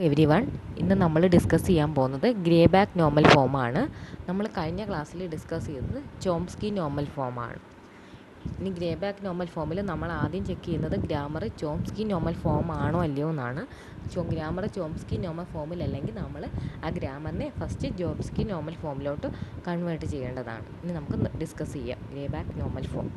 Everyone, ഇന്ന് നമ്മൾ discuss ചെയ്യാൻ പോകുന്നത് ഗ്രേബാക്ക് നോർമൽ ഫോമാണ്. നമ്മൾ കഴിഞ്ഞ ക്ലാസ്സിൽ ഡിസ്കസ് ചെയ്തത് ചോംസ്കി നോർമൽ ഫോമാണ്. ഇനി ഗ്രേബാക്ക് നോർമൽ ഫോമിൽ നമ്മൾ ആദ്യം ചെക്ക് ചെയ്യുന്നത് ഗ്രാമർ ചോംസ്കി നോർമൽ ഫോം ആണോ അല്ലയോ എന്നാണ്. ഗ്രാമർ ചോംസ്കി നോർമൽ ഫോമിൽ അല്ലെങ്കിൽ നമ്മൾ ആ ഗ്രാമറിനെ ഫസ്റ്റ് ചോംസ്കി നോർമൽ ഫോമിലോട്ട് കൺവേർട്ട് ചെയ്യേണ്ടതാണ്. ഇനി നമുക്ക് ഡിസ്കസ് ചെയ്യാം Greibach normal form.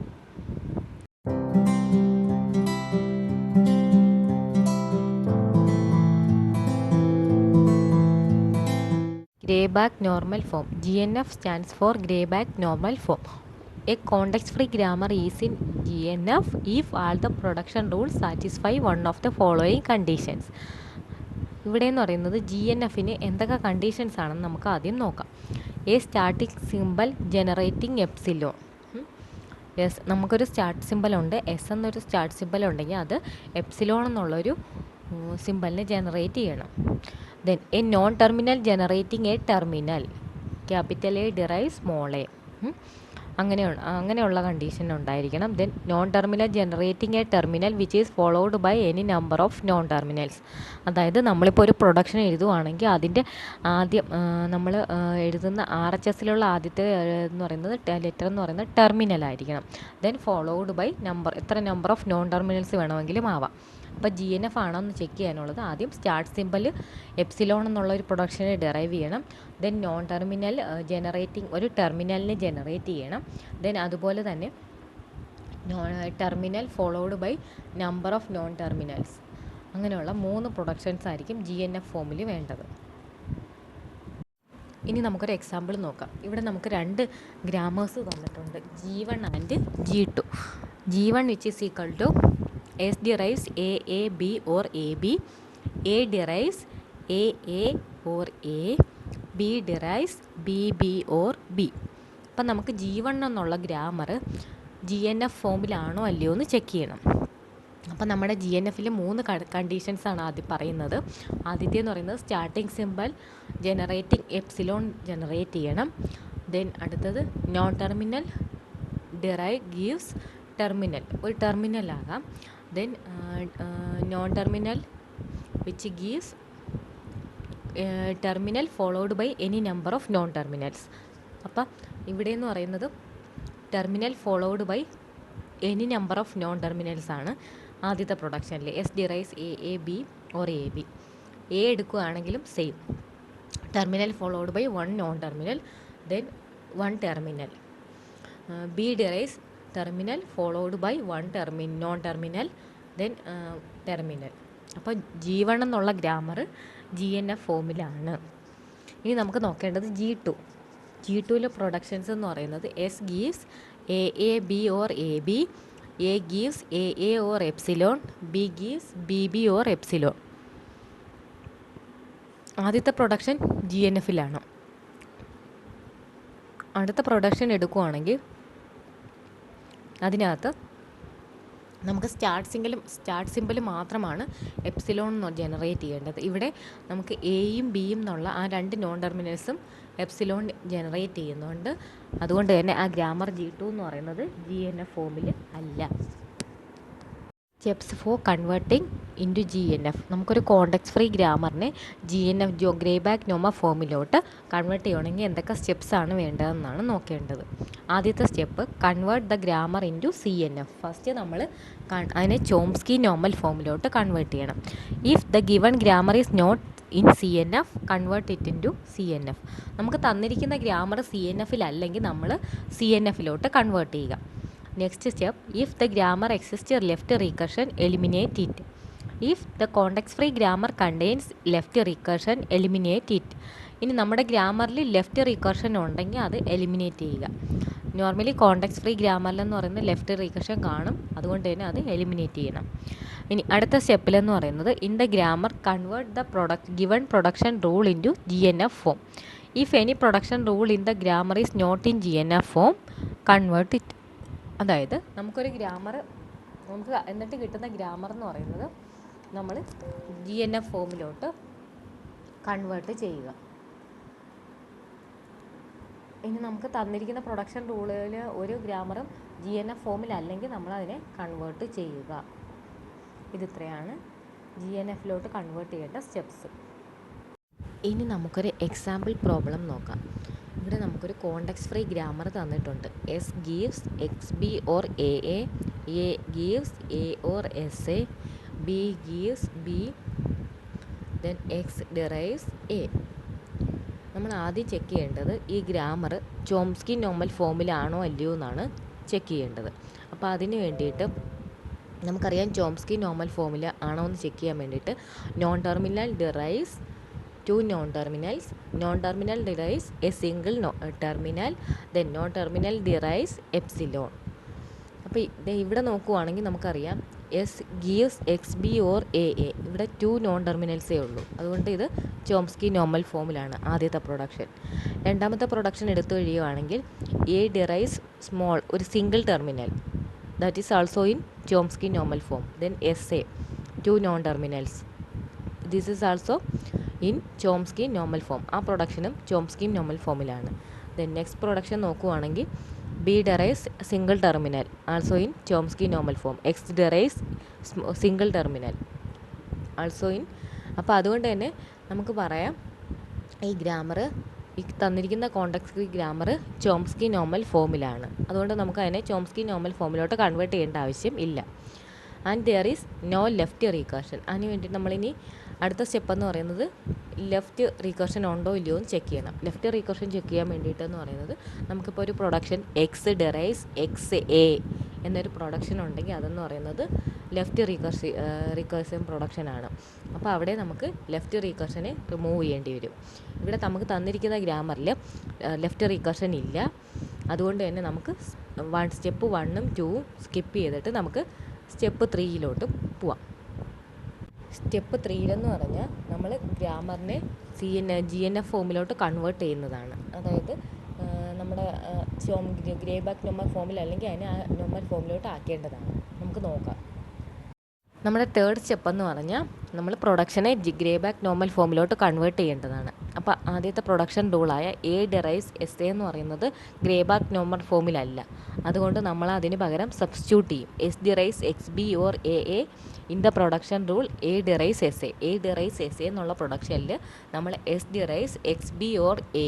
Greibach normal form. GNF stands for Greibach normal form. A context-free grammar is in GNF if all the production rules satisfy one of the following conditions. ഇവിടെ എന്ന് പറയുന്നത് GNFന് എന്തൊക്കെ conditions ആണെന്ന് നമുക്ക് ആദ്യം നോക്കാം. A static symbol generating epsilon. Yes, നമുക്കൊരു start symbol ഉണ്ട്. എസ് എന്നൊരു സ്റ്റാർട്ട് സിമ്പൽ ഉണ്ടെങ്കിൽ അത് എപ്സിലോൺ എന്നുള്ളൊരു സിമ്പലിനെ ജനറേറ്റ് ചെയ്യണം. Then a non-terminal generating a terminal, capital A derives small a. അങ്ങനെയുള്ള കണ്ടീഷൻ ഉണ്ടായിരിക്കണം. Then non terminal generating a terminal which is followed by any number of non terminals. അതായത് നമ്മളിപ്പോൾ ഒരു production എഴുതുവാണെങ്കിൽ അതിൻ്റെ ആദ്യം നമ്മൾ എഴുതുന്ന RHSലുള്ള ആദ്യത്തെ എന്ന് പറയുന്നത് ലെറ്റർ എന്ന് പറയുന്നത് ടെർമിനൽ ആയിരിക്കണം. ദെൻ ഫോളോഡ് ബൈ എത്ര നമ്പർ ഓഫ് നോൺ ടെർമിനൽസ് വേണമെങ്കിലും ആവാം. അപ്പോൾ GNF ആണോ എന്ന് ചെക്ക് ചെയ്യാനുള്ളത് ആദ്യം സ്റ്റാർട്ട് സിമ്പൽ എപ്സിലോൺ എന്നുള്ള ഒരു പ്രൊഡക്ഷനെ ഡെറൈവ് ചെയ്യണം. ദെൻ നോൺ ടെർമിനൽ ജനറേറ്റിംഗ് ഒരു ടെർമിനലിനെ ജനറേറ്റ് ചെയ്യണം. ദെൻ അതുപോലെ തന്നെ terminal followed by number of non terminals. അങ്ങനെയുള്ള 3 പ്രൊഡക്ഷൻസ് ആയിരിക്കും GNF ഫോമിൽ വേണ്ടത്. ഇനി നമുക്കൊരു എക്സാമ്പിൾ നോക്കാം. ഇവിടെ നമുക്ക് 2 ഗ്രാമേഴ്സ് തന്നിട്ടുണ്ട്, G1 and G2. G1 which is equal to S derives A B or AB, A derives A or A, B derives B or B. അപ്പം നമുക്ക് G1 എന്നുള്ള ഗ്രാമർ GNF ഫോമിലാണോ അല്ലയോ എന്ന് ചെക്ക് ചെയ്യണം. അപ്പം നമ്മുടെ GNFൽ 3 കണ്ടീഷൻസാണ് ആദ്യം പറയുന്നത്. ആദ്യത്തെ എന്ന് പറയുന്നത് starting symbol generating epsilon generate ചെയ്യണം. ദെൻ അടുത്തത് non terminal derive gives terminal, ഒരു ടെർമിനൽ ആകാം. Then non terminal which gives terminal followed by any number of non terminals. അപ്പം ഇവിടെ എന്ന് പറയുന്നത് terminal followed by any number of non terminals ആണ് ആദ്യത്തെ പ്രൊഡക്ഷനിൽ. S derives A B or A B. A എടുക്കുകയാണെങ്കിലും same, terminal followed by 1 non terminal, then 1 terminal. B derives terminal followed by 1 non terminal, then terminal. അപ്പോൾ G1 എന്നുള്ള grammar GNF ഫോമിലാണ്. ഇനി നമുക്ക് നോക്കേണ്ടത് G2ലെ പ്രൊഡക്ഷൻസ് എന്ന് പറയുന്നത് S gives A B or A B, A gives A or epsilon, B gives B or epsilon. ആദ്യത്തെ production GNFലാണ്. അടുത്ത പ്രൊഡക്ഷൻ എടുക്കുകയാണെങ്കിൽ അതിനകത്ത് നമുക്ക് സ്റ്റാർട്ട് സിമ്പൽ മാത്രമാണ് എപ്സിലോൺ ജനറേറ്റ് ചെയ്യേണ്ടത്. ഇവിടെ നമുക്ക് എയും ബിയും എന്നുള്ള ആ 2 നോൺ ടെർമിനൽസും എപ്സിലോൺ ജനറേറ്റ് ചെയ്യുന്നുണ്ട്. അതുകൊണ്ട് തന്നെ ആ ഗ്രാമർ G2 എന്ന് പറയുന്നത് GNF ഫോമിൽ അല്ല. Steps for converting into GNF. നമുക്കൊരു കോണ്ടെക്സ്റ്റ് ഫ്രീ ഗ്രാമറിനെ ഗ്രേബാക്ക് നോർമൽ ഫോമിലോട്ട് കൺവേർട്ട് ചെയ്യണമെങ്കിൽ എന്തൊക്കെ സ്റ്റെപ്സാണ് വേണ്ടതെന്നാണ് നോക്കേണ്ടത്. ആദ്യത്തെ step convert the grammar into CNF. First നമ്മൾ അതിനെ ചോംസ്കി നോർമൽ ഫോമിലോട്ട് കൺവേർട്ട് ചെയ്യണം. If the given grammar is not in CNF, convert it into CNF. നമുക്ക് തന്നിരിക്കുന്ന ഗ്രാമർ CNFൽ അല്ലെങ്കിൽ നമ്മൾ CNFലോട്ട് കൺവേർട്ട് ചെയ്യുക. Next step, if the grammar exist left recursion, eliminate it. If the context free grammar contains left recursion, eliminate it. ഇനി നമ്മുടെ ഗ്രാമറിൽ left റീകർഷൻ ഉണ്ടെങ്കിൽ അത് എലിമിനേറ്റ് ചെയ്യുക. നോർമലി കോണ്ടെക്സ്റ്റ് ഫ്രീ ഗ്രാമറിലെന്ന് പറയുന്നത് ലെഫ്റ്റ് റീകർഷൻ കാണും, അതുകൊണ്ട് തന്നെ അത് എലിമിനേറ്റ് ചെയ്യണം. ഇനി അടുത്ത സ്റ്റെപ്പിലെന്ന് പറയുന്നത് in the grammar convert the given production rule into GNF form. If any production rule in the grammar is not in GNF form, convert it. അതായത് നമുക്കൊരു ഗ്രാമർ നമുക്ക് എന്നിട്ട് കിട്ടുന്ന ഗ്രാമർ എന്ന് പറയുന്നത് നമ്മൾ GNF ഫോമിലോട്ട് കൺവേർട്ട് ചെയ്യുക. ഇനി നമുക്ക് തന്നിരിക്കുന്ന പ്രൊഡക്ഷൻ റൂളിൽ ഒരു ഗ്രാമറും GNF ഫോമിലല്ലെങ്കിൽ നമ്മളതിനെ കൺവേർട്ട് ചെയ്യുക. ഇതിത്രയാണ് GNFലോട്ട് കൺവേർട്ട് ചെയ്യേണ്ട സ്റ്റെപ്സ്. ഇനി നമുക്കൊരു എക്സാമ്പിൾ പ്രോബ്ലം നോക്കാം. ഇവിടെ നമുക്കൊരു കോണ്ടെക്സ്റ്റ് ഫ്രീ ഗ്രാമർ തന്നിട്ടുണ്ട്. S gives X B or A gives A or S A, B gives B, then X derives A. നമ്മൾ ആദ്യം ചെക്ക് ചെയ്യേണ്ടത് ഈ ഗ്രാമർ ചോംസ്കി നോർമൽ ഫോമിലാണോ അല്ലയോ എന്നാണ് ചെക്ക് ചെയ്യേണ്ടത്. അപ്പോൾ അതിന് വേണ്ടിയിട്ട് നമുക്കറിയാം ചോംസ്കി നോർമൽ ഫോമിൽ ആണോ എന്ന് ചെക്ക് ചെയ്യാൻ വേണ്ടിയിട്ട് non terminal derives to non terminal derives a single terminal, then non terminal derives epsilon. അപ്പോൾ ഇവിടെ നോക്കുവാണെങ്കിൽ നമുക്കറിയാം S gives X B or A ഇവിടെ 2 നോൺ ടെർമിനൽസേ ഉള്ളൂ. അതുകൊണ്ട് ഇത് ചോംസ്കി നോർമൽ ഫോമിലാണ് ആദ്യത്തെ പ്രൊഡക്ഷൻ. രണ്ടാമത്തെ പ്രൊഡക്ഷൻ എടുത്തു കഴിയുവാണെങ്കിൽ എ ഡിറൈവ്സ് സ്മോൾ ഒരു single terminal, that is also in Chomsky normal form. Then S A 2 non terminals, this is also in Chomsky normal form. ആ പ്രൊഡക്ഷനും ചോംസ്കി നോർമൽ ഫോമിലാണ്. ദെൻ നെക്സ്റ്റ് പ്രൊഡക്ഷൻ നോക്കുവാണെങ്കിൽ B derives single terminal, also in Chomsky normal form. X derives single terminal, also in. അപ്പോൾ അതുകൊണ്ട് തന്നെ നമുക്ക് പറയാം ഈ ഗ്രാമർ, ഈ തന്നിരിക്കുന്ന context free grammar Chomsky normal ഫോമിലാണ്. അതുകൊണ്ട് നമുക്ക് അതിനെ ചോംസ്കി നോർമൽ ഫോമിലോട്ട് കൺവേർട്ട് ചെയ്യേണ്ട ആവശ്യം ഇല്ല. And there is no left recursion. അതിന് വേണ്ടി നമ്മളിനി അടുത്ത സ്റ്റെപ്പ് എന്ന് പറയുന്നത് ലെഫ്റ്റ് റീകർഷൻ ഉണ്ടോ ഇല്ലയോ എന്ന് ചെക്ക് ചെയ്യണം. ലെഫ്റ്റ് റീകർഷൻ ചെക്ക് ചെയ്യാൻ വേണ്ടിയിട്ടെന്ന് പറയുന്നത് നമുക്കിപ്പോൾ ഒരു production X derives X A എന്നൊരു പ്രൊഡക്ഷൻ ഉണ്ടെങ്കിൽ അതെന്ന് പറയുന്നത് ലെഫ്റ്റ് റീകർഷൻ പ്രൊഡക്ഷനാണ്. അപ്പോൾ അവിടെ നമുക്ക് ലെഫ്റ്റ് റീകർഷനെ റിമൂവ് ചെയ്യേണ്ടി വരും. ഇവിടെ നമുക്ക് തന്നിരിക്കുന്ന ഗ്രാമറിൽ ലെഫ്റ്റ് റീകർഷൻ ഇല്ല. അതുകൊണ്ട് തന്നെ നമുക്ക് സ്റ്റെപ്പ് 1ഉം 2ഉം സ്കിപ്പ് ചെയ്തിട്ട് നമുക്ക് സ്റ്റെപ്പ് 3യിലോട്ട് പോവാം. സ്റ്റെപ്പ് 3 പറഞ്ഞാൽ നമ്മൾ ഗ്രാമറിനെ GNF ഫോമിലോട്ട് കൺവേർട്ട് ചെയ്യുന്നതാണ്. അതായത് നമ്മുടെ ഗ്രേബാക്ക് നോർമൽ ഫോമിൽ അല്ലെങ്കിൽ അതിനെ നോർമൽ ഫോമിലോട്ട് ആക്കേണ്ടതാണ്. നമുക്ക് നോക്കാം. നമ്മുടെ തേർഡ് സ്റ്റെപ്പ് എന്ന് പറഞ്ഞാൽ നമ്മൾ പ്രൊഡക്ഷനെ ഗ്രേബാക്ക് നോർമൽ ഫോമിലോട്ട് കൺവേർട്ട് ചെയ്യേണ്ടതാണ്. അപ്പോൾ ആദ്യത്തെ production റൂളായ A derives S A എന്ന് പറയുന്നത് ഗ്രേബാക്ക് നോർമൽ ഫോമിലല്ല. അതുകൊണ്ട് നമ്മൾ അതിന് പകരം സബ്സ്റ്റിറ്റ്യൂട്ട് ചെയ്യും. S derives X B or A in the production rule A derives S A എന്നുള്ള പ്രൊഡക്ഷനിൽ നമ്മൾ S derives X B or A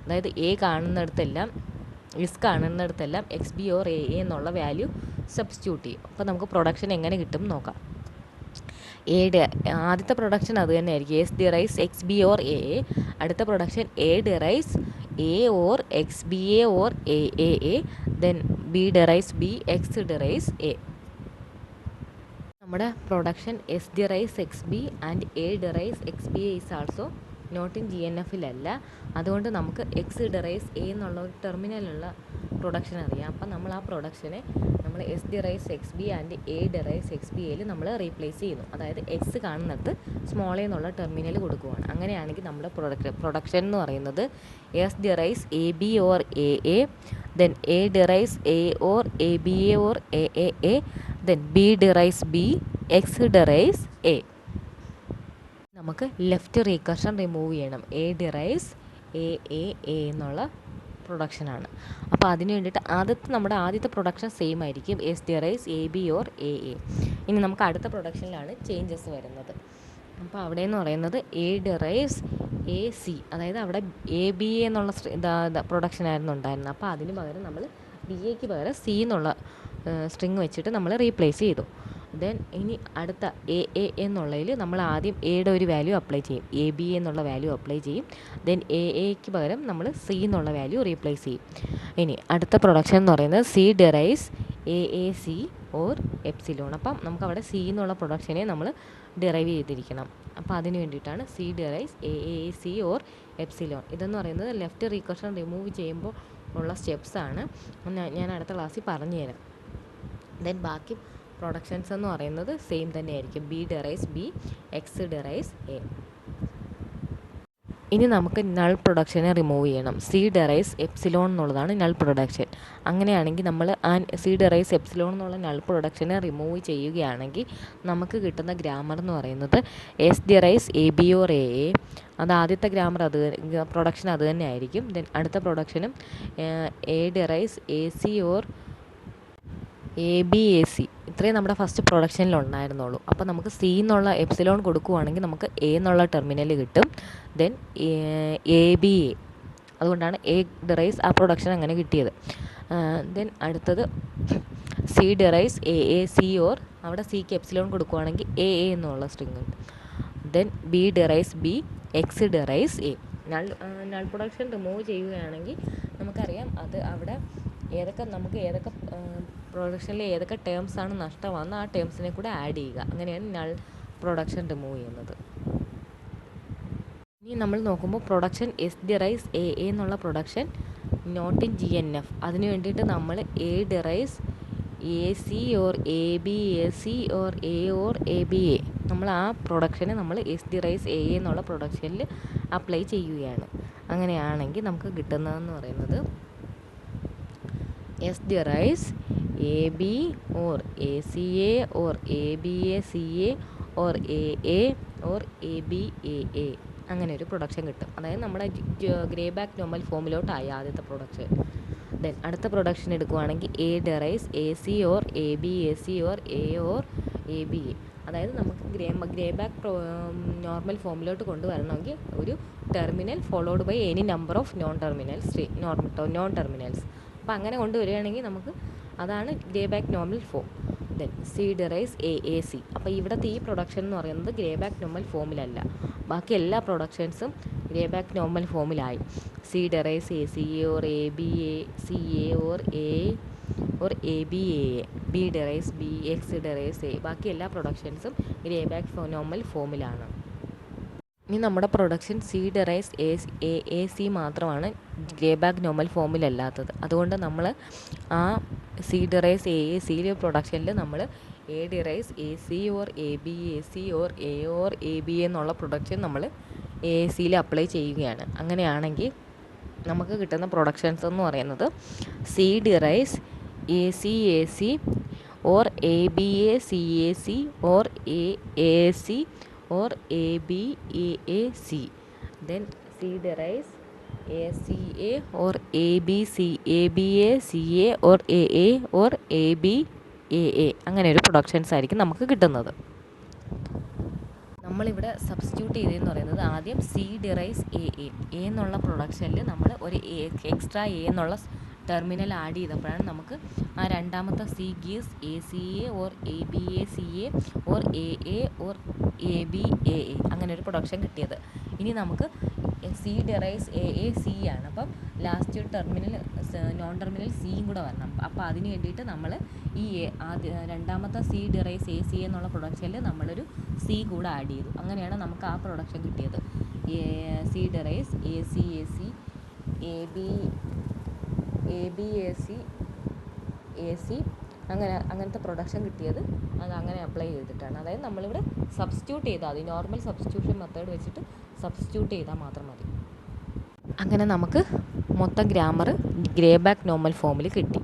അതായത് എ കാണുന്നിടത്തെല്ലാം എക്സ് ബി ഓർ എ എന്നുള്ള വാല്യൂ സബ്സ്റ്റിറ്റ്യൂട്ട് ചെയ്യും. അപ്പോൾ നമുക്ക് പ്രൊഡക്ഷൻ എങ്ങനെ കിട്ടും നോക്കാം. ആദ്യത്തെ പ്രൊഡക്ഷൻ അത് തന്നെ ആയിരിക്കും, S derives X B or A. അടുത്ത production A derives A or X B A or A then B derives B, X derives A. നമ്മുടെ production S derives X B and A derives X B A is also not in GNFലല്ല. അതുകൊണ്ട് നമുക്ക് X derives A എന്നുള്ള ഒരു ടെർമിനലുള്ള production അറിയാം. അപ്പം നമ്മൾ ആ പ്രൊഡക്ഷനെ നമ്മൾ S derives X B and A derives X B എയിൽ നമ്മൾ റീപ്ലേസ് ചെയ്യുന്നു. അതായത് എക്സ് കാണുന്നിടത്ത് സ്മോൾ എ എന്നുള്ള ടെർമിനൽ കൊടുക്കുകയാണ്. അങ്ങനെയാണെങ്കിൽ നമ്മുടെ പ്രൊഡക്ഷൻ എന്ന് പറയുന്നത് S derives A B or A then A derives A or A B A or A then B derives B, X derives A. നമുക്ക് ലെഫ്റ്റ് റീകർഷൻ റിമൂവ് ചെയ്യണം. എ ഡിറൈവ്സ് എ എന്നുള്ള പ്രൊഡക്ഷനാണ്. അപ്പോൾ അതിന് വേണ്ടിയിട്ട് നമ്മുടെ ആദ്യത്തെ പ്രൊഡക്ഷൻ സെയിം ആയിരിക്കും, S derives A B or A. ഇനി നമുക്ക് അടുത്ത പ്രൊഡക്ഷനിലാണ് ചേഞ്ചസ് വരുന്നത്. അപ്പോൾ അവിടെ എന്ന് പറയുന്നത് എ ഡിറൈവ്സ് എ സി, അതായത് അവിടെ എ ബി എ എന്നുള്ള പ്രൊഡക്ഷനായിരുന്നു ഉണ്ടായിരുന്നത്. അപ്പോൾ അതിന് പകരം നമ്മൾ ബി എക്ക് പകരം സി എന്നുള്ള സ്ട്രിങ് വെച്ചിട്ട് നമ്മൾ റീപ്ലേസ് ചെയ്തു. ദെൻ ഇനി അടുത്ത എ എന്നുള്ളതിൽ നമ്മൾ ആദ്യം എയുടെ ഒരു വാല്യൂ അപ്ലൈ ചെയ്യും, എ ബി എന്നുള്ള വാല്യൂ അപ്ലൈ ചെയ്യും. ദെൻ എക്ക് പകരം നമ്മൾ സി എന്നുള്ള വാല്യൂ റീപ്ലേസ് ചെയ്യും. ഇനി അടുത്ത പ്രൊഡക്ഷൻ എന്ന് പറയുന്നത് C derives A C or epsilon. അപ്പം നമുക്കവിടെ സി എന്നുള്ള പ്രൊഡക്ഷനെ നമ്മൾ ഡിറൈവ് ചെയ്തിരിക്കണം. അപ്പോൾ അതിന് വേണ്ടിയിട്ടാണ് C derives A C or epsilon. ഇതെന്ന് പറയുന്നത് ലെഫ്റ്റ് റീകർഷൻ റിമൂവ് ചെയ്യുമ്പോൾ ഉള്ള സ്റ്റെപ്സാണ്. ഞാൻ അടുത്ത ക്ലാസ്സിൽ പറഞ്ഞു തരാം. ദെൻ ബാക്കി പ്രൊഡക്ഷൻസ് എന്ന് പറയുന്നത് സെയിം തന്നെയായിരിക്കും, B derives B, X derives A. ഇനി നമുക്ക് നൾ പ്രൊഡക്ഷനെ റിമൂവ് ചെയ്യണം. സി ഡിറൈവ്സ് എപ്സിലോൺ എന്നുള്ളതാണ് നൾ പ്രൊഡക്ഷൻ. അങ്ങനെയാണെങ്കിൽ നമ്മൾ സി ഡിറൈവ്സ് എപ്സിലോൺ എന്നുള്ള നൾ പ്രൊഡക്ഷനെ റിമൂവ് ചെയ്യുകയാണെങ്കിൽ നമുക്ക് കിട്ടുന്ന ഗ്രാമർ എന്ന് പറയുന്നത് S derives A B or A. അത് ആദ്യത്തെ പ്രൊഡക്ഷൻ അത് തന്നെ ആയിരിക്കും. ദെൻ അടുത്ത പ്രൊഡക്ഷനും A derives A C or ABAC ഇത്രയും നമ്മുടെ ഫസ്റ്റ് പ്രൊഡക്ഷനിൽ ഉണ്ടായിരുന്നുള്ളൂ. അപ്പോൾ നമുക്ക് C എന്നുള്ള എപ്സിലോൺ കൊടുക്കുവാണെങ്കിൽ നമുക്ക് A എന്നുള്ള ടെർമിനൽ കിട്ടും. ദെൻ ABA, അതുകൊണ്ടാണ് A ഡിറൈസ് ആ പ്രൊഡക്ഷൻ അങ്ങനെ കിട്ടിയത്. ദെൻ അടുത്തത് C ഡിറൈസ് AAC, ഓർ അവിടെ സിക്ക് എപ്സിലോൺ കൊടുക്കുവാണെങ്കിൽ AA എന്നുള്ള സ്ട്രിങ് കിട്ടും. Then B derives B, X derives A. Null production remove ചെയ്യുകയാണെങ്കിൽ നമുക്കറിയാം അത് അവിടെ ഏതൊക്കെ പ്രൊഡക്ഷനിൽ ഏതൊക്കെ ടേംസ് ആണ് നഷ്ടമാകുന്നത് ആ ടേംസിനെ കൂടെ ആഡ് ചെയ്യുക. അങ്ങനെയാണ് നൾ പ്രൊഡക്ഷൻ റിമൂവ് ചെയ്യുന്നത്. ഇനി നമ്മൾ നോക്കുമ്പോൾ പ്രൊഡക്ഷൻ S ഡിറൈസ് A എന്നുള്ള പ്രൊഡക്ഷൻ നോട്ട് ഇൻ GNF. അതിന് വേണ്ടിയിട്ട് നമ്മൾ A derives AC or ABAC or A or ABA, നമ്മൾ ആ പ്രൊഡക്ഷനെ നമ്മൾ S ഡിറൈസ് A എന്നുള്ള പ്രൊഡക്ഷനിൽ അപ്ലൈ ചെയ്യുകയാണ്. അങ്ങനെയാണെങ്കിൽ നമുക്ക് കിട്ടുന്നതെന്ന് പറയുന്നത് S ഡിറൈസ് AB or ACA or ABACA or AA or ABAA, അങ്ങനെ ഒരു പ്രൊഡക്ഷൻ കിട്ടും. അതായത് നമ്മുടെ ഗ്രേബാക്ക് നോർമൽ ഫോമിലോട്ടായി ആദ്യത്തെ പ്രൊഡക്ഷൻ. ദെൻ അടുത്ത പ്രൊഡക്ഷൻ എടുക്കുവാണെങ്കിൽ A derives AC or ABAC or A or ABA. അതായത് നമുക്ക് ഗ്രേബാക്ക് നോർമൽ ഫോമിലോട്ട് കൊണ്ടുവരണമെങ്കിൽ ഒരു terminal followed by any number of non terminals. അപ്പോൾ അങ്ങനെ കൊണ്ടുവരികയാണെങ്കിൽ നമുക്ക് അതാണ് Greibach normal form. Then C derives AAC. അപ്പോൾ ഇവിടുത്തെ ഈ പ്രൊഡക്ഷൻ എന്ന് പറയുന്നത് ഗ്രേബാക്ക് നോർമൽ ഫോമിലല്ല, ബാക്കി എല്ലാ പ്രൊഡക്ഷൻസും ഗ്രേബാക്ക് നോർമൽ ഫോമിലായി. C derives ACA or ABACA or A or ABAA, B derives B, X derives A, ബാക്കി എല്ലാ പ്രൊഡക്ഷൻസും ഗ്രേബാക്ക് നോർമൽ ഫോമിലാണ്. ഇനി നമ്മുടെ പ്രൊഡക്ഷൻ C ഡിറൈസ് AAC മാത്രമാണ് ഗ്രേബാക്ക് നോർമൽ ഫോമിലല്ലാത്തത്. അതുകൊണ്ട് നമ്മൾ ആ C ഡിറൈസ് AAC പ്രൊഡക്ഷനിൽ നമ്മൾ A derives AC or ABAC or A or ABA എന്നുള്ള പ്രൊഡക്ഷൻ നമ്മൾ AACയിൽ അപ്ലൈ ചെയ്യുകയാണ്. അങ്ങനെയാണെങ്കിൽ നമുക്ക് കിട്ടുന്ന പ്രൊഡക്ഷൻസ് എന്ന് പറയുന്നത് C ഡിറൈസ് ACAC or ABACAC or AAC or ABAAC. Then C derives ACA or ABACA or AA or ABAA, അങ്ങനെ ഒരു പ്രൊഡക്ഷൻസ് ആയിരിക്കും നമുക്ക് കിട്ടുന്നത്. നമ്മളിവിടെ സബ്സ്റ്റിറ്റ്യൂട്ട് ചെയ്തതെന്ന് പറയുന്നത് ആദ്യം C ഡിറൈസ് AA എന്നുള്ള പ്രൊഡക്ഷനിൽ നമ്മൾ ഒരു എക്സ്ട്രാ A എന്നുള്ള ടെർമിനൽ ആഡ് ചെയ്തപ്പോഴാണ് നമുക്ക് ആ രണ്ടാമത്തെ C gives ACA or ABACA or AA or ABAA, അങ്ങനെ ഒരു പ്രൊഡക്ഷൻ കിട്ടിയത്. ഇനി നമുക്ക് C ഡിറൈസ് AAC ആണ്. അപ്പം ലാസ്റ്റ് ടെർമിനൽ നോൺ ടെർമിനൽ സിയും കൂടെ വരണം. അപ്പോൾ അതിന് വേണ്ടിയിട്ട് നമ്മൾ ഈ രണ്ടാമത്തെ C ഡിറൈസ് ACA എന്നുള്ള പ്രൊഡക്ഷനിൽ നമ്മളൊരു C കൂടെ ആഡ് ചെയ്തു. അങ്ങനെയാണ് നമുക്ക് ആ പ്രൊഡക്ഷൻ കിട്ടിയത്. C ഡിറൈസ് ACAC ABAC AC, അങ്ങനത്തെ പ്രൊഡക്ഷൻ കിട്ടിയത് അത് അങ്ങനെ അപ്ലൈ ചെയ്തിട്ടാണ്. അതായത് നമ്മളിവിടെ സബ്സ്റ്റിറ്റ്യൂട്ട് ചെയ്താൽ മതി, നോർമൽ സബ്സ്റ്റിറ്റ്യൂഷൻ മെത്തേഡ് വെച്ചിട്ട് സബ്സ്റ്റിറ്റ്യൂട്ട് ചെയ്താൽ മാത്രം മതി. അങ്ങനെ നമുക്ക് മൊത്തം ഗ്രാമർ ഗ്രേബാക്ക് നോർമൽ ഫോമിൽ കിട്ടി.